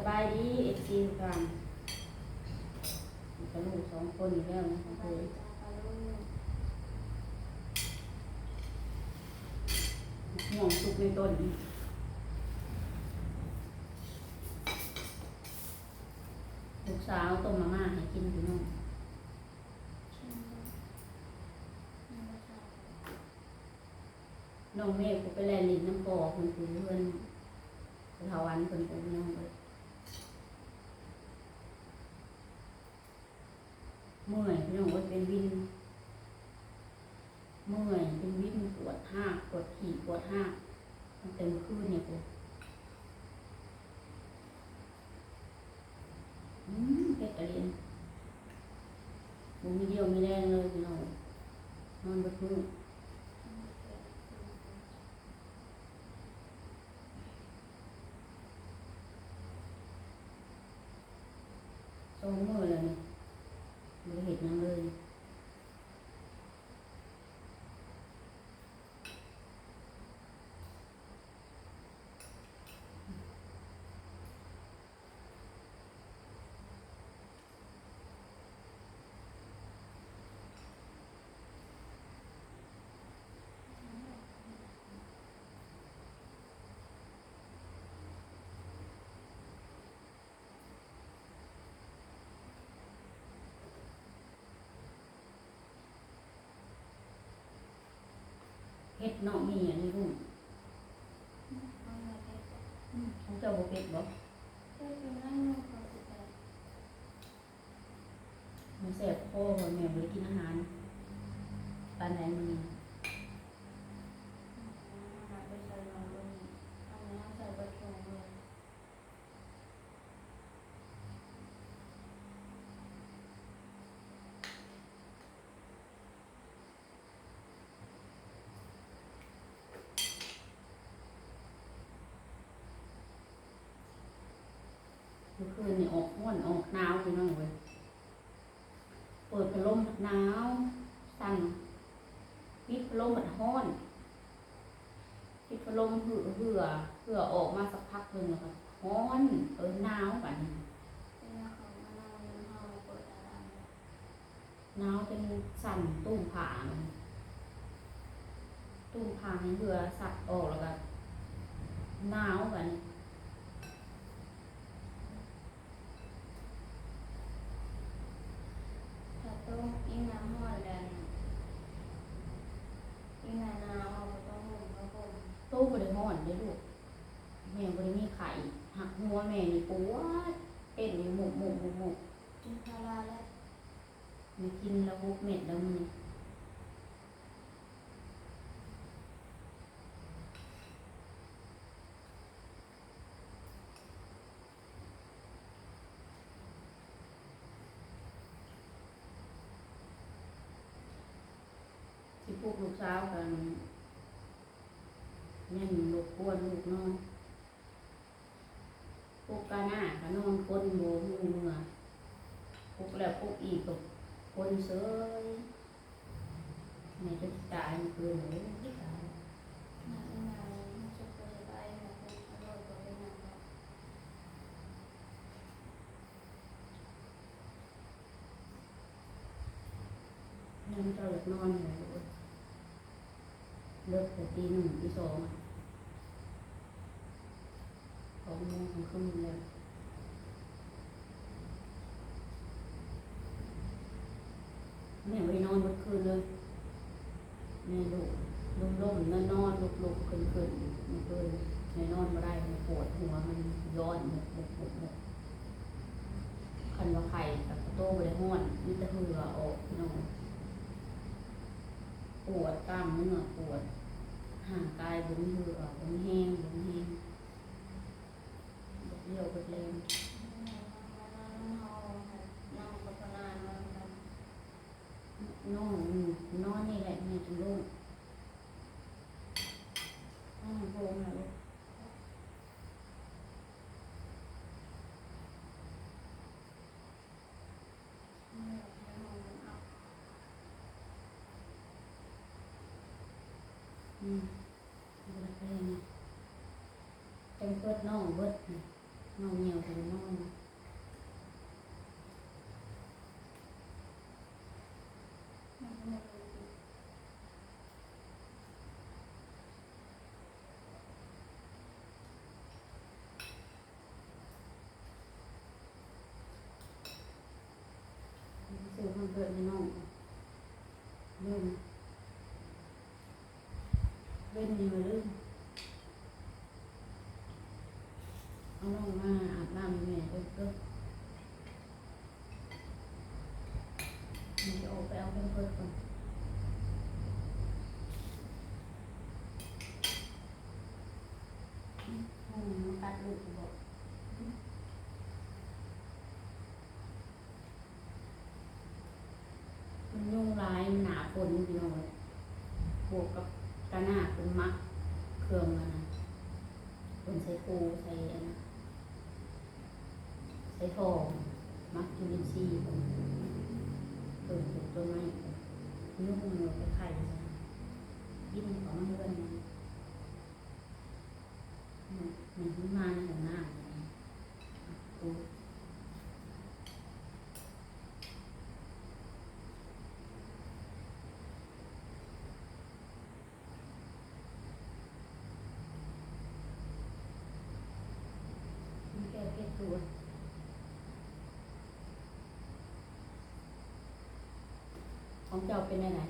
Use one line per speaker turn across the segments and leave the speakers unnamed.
บายดีเอฟซีกันกับลูกสองคนอีกแล้วนะเคยห่วงสุกในต้นลูกสาวต้มมาม่าให้กินพี่น้องน้องเมฆก็ไปแลนลินน้ำปอคนคือเพื่อนถาวันคนเป็นน้องเลยเมื่อยพี่น้องว่าเป็นวินเมื่อยเป็นวินปวดห้าปวดขี่ปวดห้าตั้งแต่เมื่อคืนเนี่ยกูเป็ดกระเรียนบุมีเดียวมีแรงเลยพี่น้องนอนบนพื้นสองมือเลยเนี่ยไม่เห็นยังเลยเฮ็ดเนาะมีอันนี้รุ่มของเจ้าบ่เฮ็ดบ่มันแสบคอแม่บ่ได้กินอาหารปานใดมื้อนี้เมื่อคืนนี่ออกร้อนออกหนาวพี่น้องเว้ยเปิดพัดลมหนาวสั่นปิดพัดลมมันร้อนปิดพัดลมเหือออกมาสักพักนึงแล้วก็ร้อนหนาวบัดนี้หนาวจนสั่นตุ้มผามันตุ้มผาให้เหือสักออกแล้วก็หนาวบัดนี้ตู้บริหารได้ลูกแม่บริมีไข่หักหัวแม่นี่ปวดเป็นอยู่หมก
กินพาราแล้ว
ไม่กินแล้วบุกเม็ดแล้วมันที่พวกลูกสาวกันนี่นลูกกวนลูกนอนพวกกาหน้าก็นอนคนโบมือพวกแล้วพวกอีกกับคนเสยแม่จะตายมันเกินเลยตายนั่งเจ้าหลับนอนเลยเลิกแต่ตีหนึ่งตีสอง2 โมงของคืนแล้วแม่ไปนอนเมื่อคืนเลยแม่ลุกล้มนอนลุกขึ้นไม่เคยแม่นอนมาได้มันปวดหัวมันย้อนหมกคันว่าไข่กับโต้ไปได้ห้อนนี่จะเหือออกนอนปวดกล้ามเนื้อปวดห่างกายบนเหือบนแห้งเลี้ยวไปแรงนอนนี่แหละแม่จะลูกโฮมนะลูกเบิดเลยนะจังเบิดน้องเบิด เงาเหนียวแต่นอนซื้อความเกิดให้น้องเล่นเล่นอยู่เลย เอาลงมาอาบน้ำแม่เด้อมันจะออกไปเอาเพิ่มก่อนมันกัดลูกบอกมันยุ่งร้ายมันหนาฝนพี่น้องบวกกับกระหน้าเป็นมักเครื่องมันนะคนใส่ปูใส่อันนะใส่ทองมักจุลินทรีย์เกิดปลูกต้นไม้ยุ่งมันไปไข่ยิ่งของมันเลื่อนมันมาในหัวหน้าปูแก้เพชรตัวของเจ้าเป็นอะไร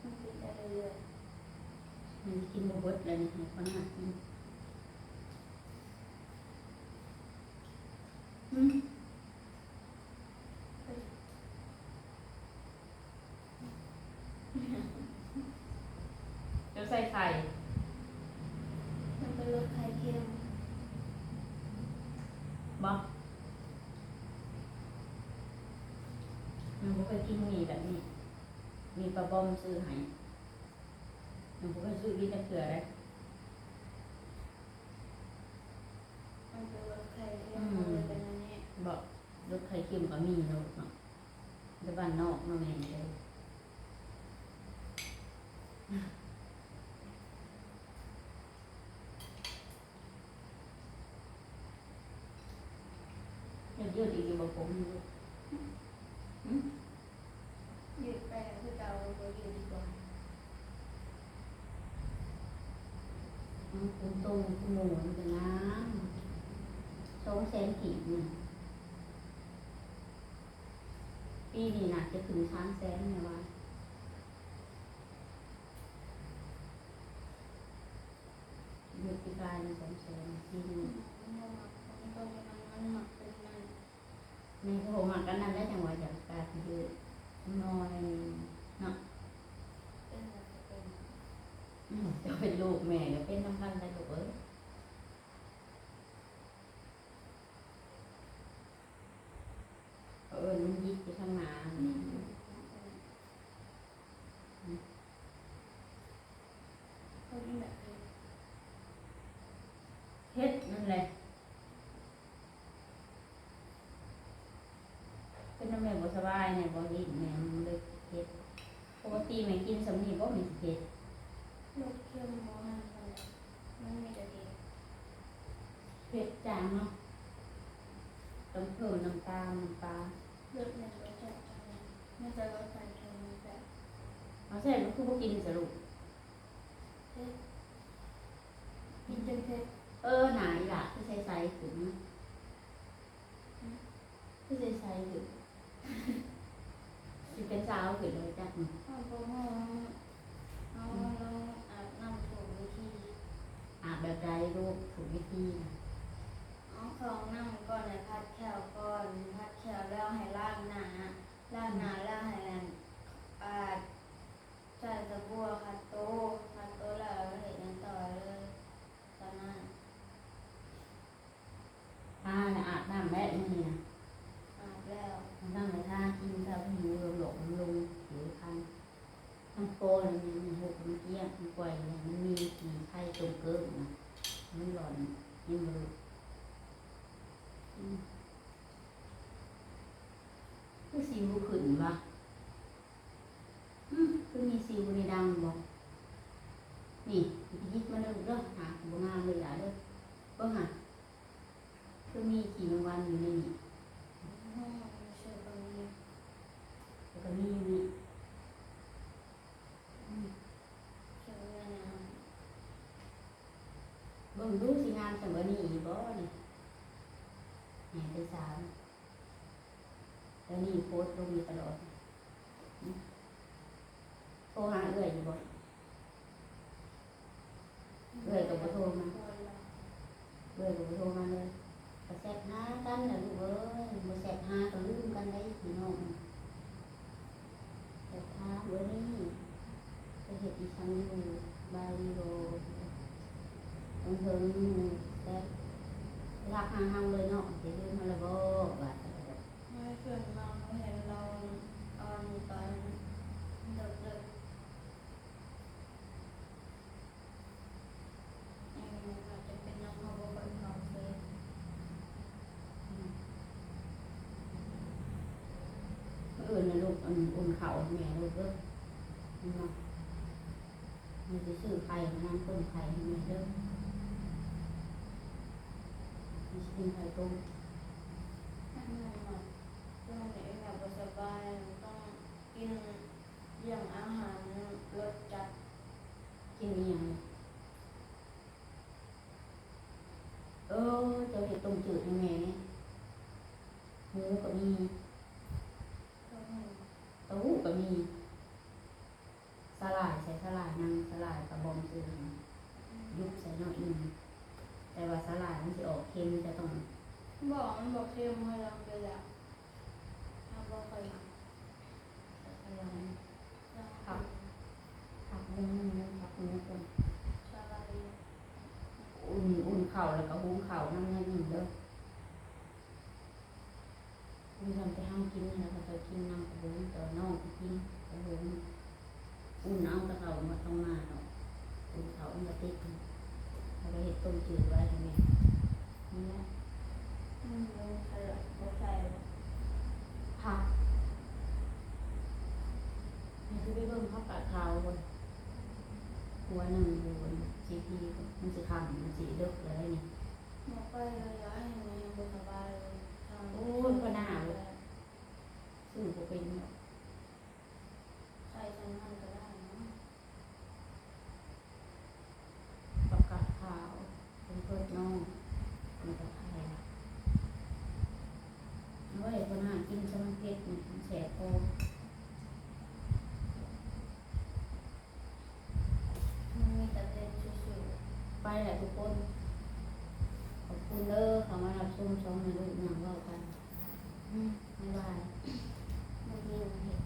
มันกินได้เรื่อย
มันกินบะบดอะไรนี่คนหนักจะใส่ไข่
ๆมันเป็นรสไข่เค็ม
บ่มันบ่เคยกินหมี่แบบนี้มีปลาบอมซื้อให้มันบ่เคยซื้อกินแต่เกลือเลย
มันเป็นรสไข่เค็มมันเลยเป็นอันนี้
บ่รสไข่เค็มก็มีเนาะเนาะแต่บ้านนอกเนาะแม่นเลยยืดอีกอยู่บ่ผมอยู่หืม
ยืดไปคือเก่าก็ยืดดีกว่า
คุณตรงคุณหมูมันจะงาม200,000กีบนี่ปีนี้น่ะจะถึง300,000แม่ว่าเดือนปีกายนี่200,000ปีนี้
มันหมักมันต้มมันหมักเป็นมัน
ในโทรมากันนั้นได้จังหวะจากการที่เยอะน้อยเนาะ
เป็นแบบเป็น
จะเป็นลูกแม่ก็เป็นน้ำพันได้ลูกเอ้ยมันยิกไปข้างหน้า
เขากินแบบนี้
เฮ็ดนั่นแหละเป็นน้ำแม่บ่สบายเนี่ยบ่ดิ้นแม่มันเลยเฮ็ดปกติแม่กินสำนีบ่มีเฮ็ด
รสเค็มหมูหันอะไรมันมีแต่ดี
เฮ็ดจางเนาะต้องเพิ่มน้ำตาลน้ำปลาร
สเนี่ยรสจัดจ้านมันจะรสไข่เค็มแบบ
เอาใส่มันคือบ่กินสรุป
เผ็ดกินจนเผ็ด
หนาอีหล่ะคือใส่ถึงคือใส่ถึงสิเป็นสาวขึ้นเลยจ้ะ
ข้าวโพดเอาเราอาบน้ำถูกวิธี
อาบแบบใดลูกถูกวิธีนะ
เอาของน้ำก่อนเลยพัดแขวก่อนพัดแขวแล้วให้ล้างหน้าแล้วให้แรงใส่ตะบัวคัดโต๊ะแล้วเห็นยังต่อเลยตอนนั้น
ถ้าน่ะอาบน้ำแม่นี่นะ
อาบแล้ว
น้ำในท่ากินข้าวผิวหลงลงผิวคันน้ำโกนมันหกมันเกี้ยมันปล่อยเนี่ยมันมีสีไข่ตรงเกินนะมันหล่อนยิ่งรู้คือสิวขึ้นวะคือมีสิวในดังบอก ามเสมอนี่บ่นี่แหน่ไปสามแล้วนี่โพสต์ลงอยู่ตลอดโทรหาเอื้อยอยู่บ่เอื้อยก็บ่โทรมาเอื้อยก็บ่โทรมาเลยก็แซ่บหากันน่ะลูกเอ้ยบ่แซ่บหาก็ลืมกันได้พี่น้องแต่ถามเอ้ยนี่ไปเฮ็ดอีสังอยู่บาลีโลต้องเพิ่งแซ่บรักหาเฮาเลยเนาะสิลืมมาแล้วบ่ว่า
ไม่เพื่อนเราเห็นเราตอนเด็กๆอาจจะเป็นน้องเขาบอกว่าเขาเป็น
อื่นนะลูกอุ่นเขาแม่ลูกเด้อเนาะมันจะซื้อไข่น้ำต้มไข่ให้แม่เด้อมีชิ้นไข่ต้ม
ให้มันแบบช่วงนี้แบบบ่สบายต้องกินอย่างอาหารรสจัด
กินอหย่างจะเห็ดต้มจืดให้แม่เนี่ยหมูก็มี
ก็มี
เต้าหู้ก็มีสลายใส่สลายนางสลายกระบองซื้อยุบใส่หน่อยหนึงแต่ว่าสลายมันจะออกเค็มจะต้อง
บอกมันบอกเค็มให้เราไปแล้วทำบอกเคยทำ
ใส่สลาย
ครับ
ผักหมูผักหมูก่อน
ชาลาลี
อุ่นเข่าแล้วก็หุงเข่าน้ำเงินหนึ่งเด้อคุณทำไปห้ามกินแล้วก็ไปกินน้ำกระบุงต่อน้องไปกินกระบุงอุ่นเอากระเข่ามาต้องมาเนาะอุ่นเข่าอุ่นกระติกแล้วก็เห็ดต้มจืดไว้ทำไงนี่แหละ
ใส่บอกใส่
ผักนี่คือไปเบิ่งผักกาดขาวบนหัวหนึ่งอยู่บนซีพีมันจะคำมันจะเลิกเลยนี่
หมอไปเลยย้ายให้มันยังบ่สบายเลยทำ
โอ้ยก็น่าเลยซื้อก็เป็นเนาะ
ใส่ฉันมันก็ได้เนาะ
ผักกาดขาวเป็นเพิดน้องมันจะไทยเอาไว้คนหากินสมังเก็ดนี่มันแฉะโต
มันมีแต่เต้นชิว
ไปแหละทุกคน ขอบคุณเด้อเขามารับชมช่องในลูกหนังเว่ากันบ๊ายบาย
ๆมันมีเห็ด